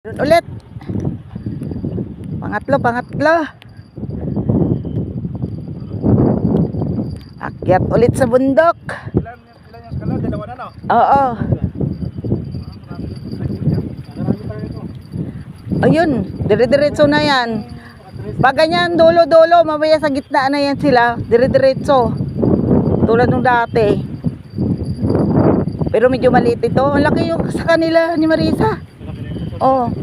Doon ulit. Pangatlo. Akyat ulit sa bundok. Ilan yung skala? Dalawa na, no? Oo. Ayun, dire-diretso na yan. Pag ganyan, dulo-dulo, mamaya sa gitna na yan sila. Dire-diretso. Tulad nung dati. Pero medyo maliit ito. Ang laki yung sa kanila ni Marisa. Oo.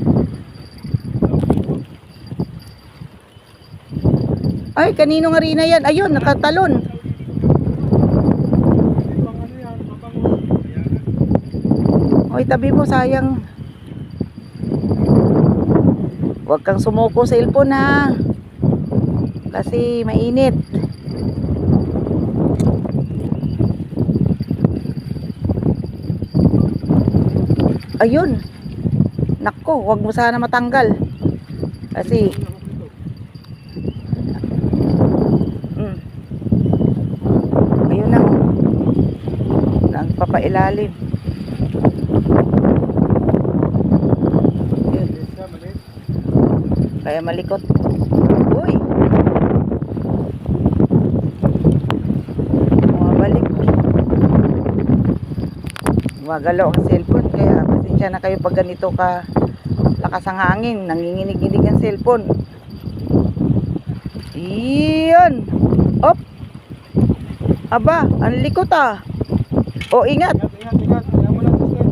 Ay, kanino nga rin na yan? Ayun, nakatalon. Oy, tabi mo, sayang. Huwag kang sumuko sa cellphone, ha. Kasi mainit. Ayun. Nako, huwag mo sana matanggal. Kasi ayun na. Nagpapailalim. Yun. Kaya malikot. Uy! Bumabalik. Gumagalaw ang cellphone. Kaya pasensya na kayo pag ganito ka lakas ang hangin. Nanginginig-ginig ang cellphone. Iyon! Op! Aba, ang likot ah. O, ingat. Ingat. Ayaw mo lang, Justin.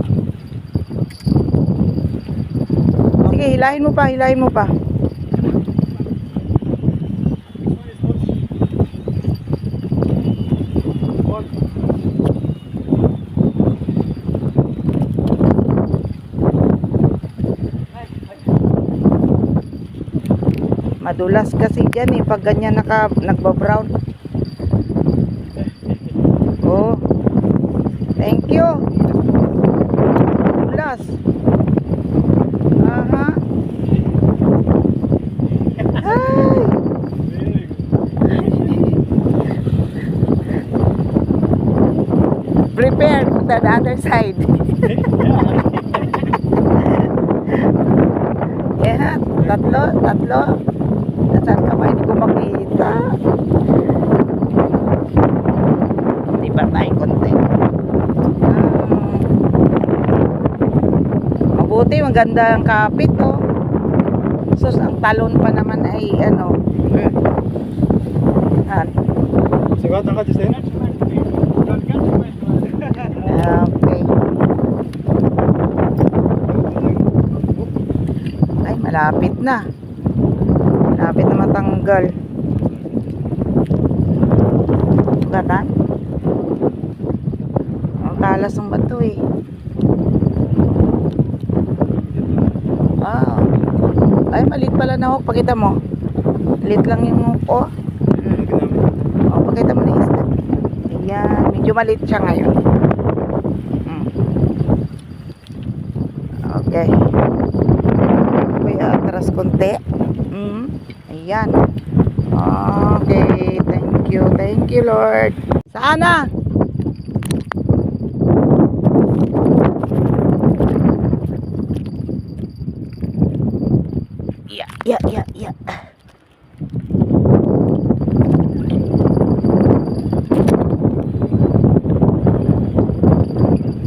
Sige, hilahin mo pa. Madulas kasi dyan pag ganyan nagba-brown. Oh. Thank you. Madulas. Aha. Ay. Prepare to the other side. Yeah, tatlo. Nasaan ka ba? Hindi ko makita. Hindi pa tayo content. Mabuti, maganda ang kapit, oh. Sus, ang talon pa naman ay ano. Sigatan ka, Justin? Okay. Ay, malapit na. Malapit na matanggal. Sugatan? Ang talas ng bato eh. Wow. Ay, maliit pala na hook. Pakita mo. Maliit lang yung hook, oh. Oh, pakita mo na isda. Ayan. Medyo maliit siya ngayon. Okay. Kuya, atras konti. Ayan. Okay. Thank you, Lord. Saan na? Yeah.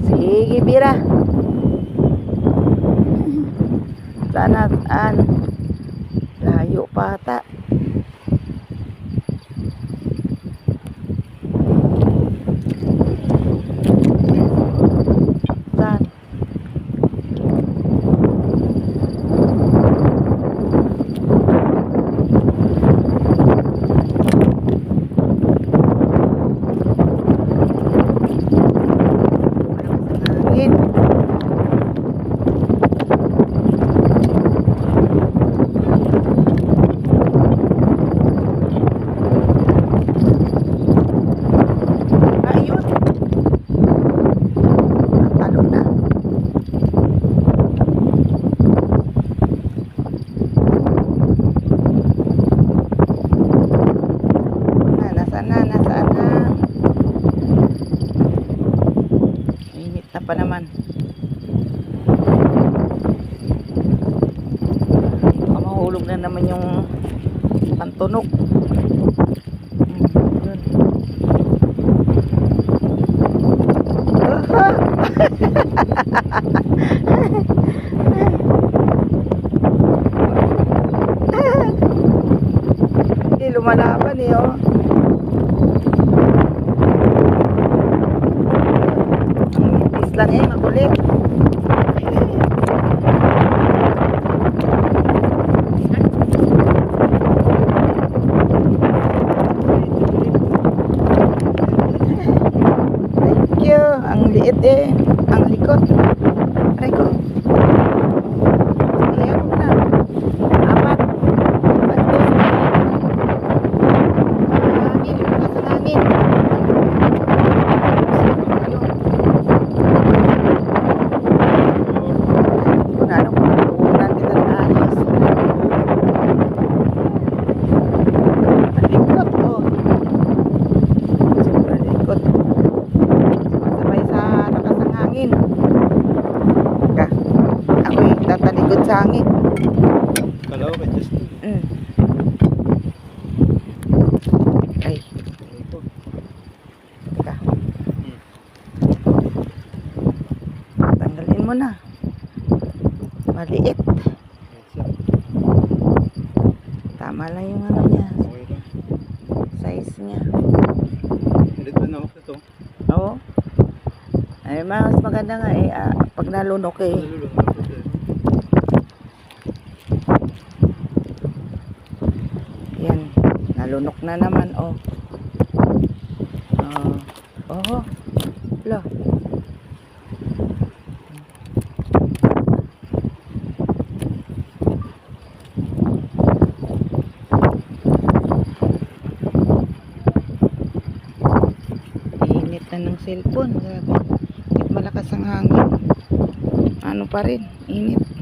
Sige, Bira. Sana, layo pa ata. Saan? Hangin. na naman yung pantunog. Yun. Aha! Hindi lumalaban eh, oh. Ang itis lang eh, makulit. Thank you. Ang liit eh. Ang likot. Aray ko. Ayan mo na. Apat. Ito. Hangin. Lakas ng hangin. Ano? Ano kung natuunan kita ng alis. Ang likot oh. Sobrang likot. Sabay sa lakas ng hangin. Teka, ako'y tatalikod sa hangin. Kalaw kay Justin. Ay, teka. Tanggalin mo na. Maliit. Tama lang yung ano niya. Okay lang. Size niya. Edit na naman ito. Oo. Ay, mas maganda nga eh. Pag nalunok eh. Yan. Nalunok na naman, oh. Oh. Lo. Init na ng cellphone. Grabe. Kahit malakas ang hangin. Ano pa rin. Init.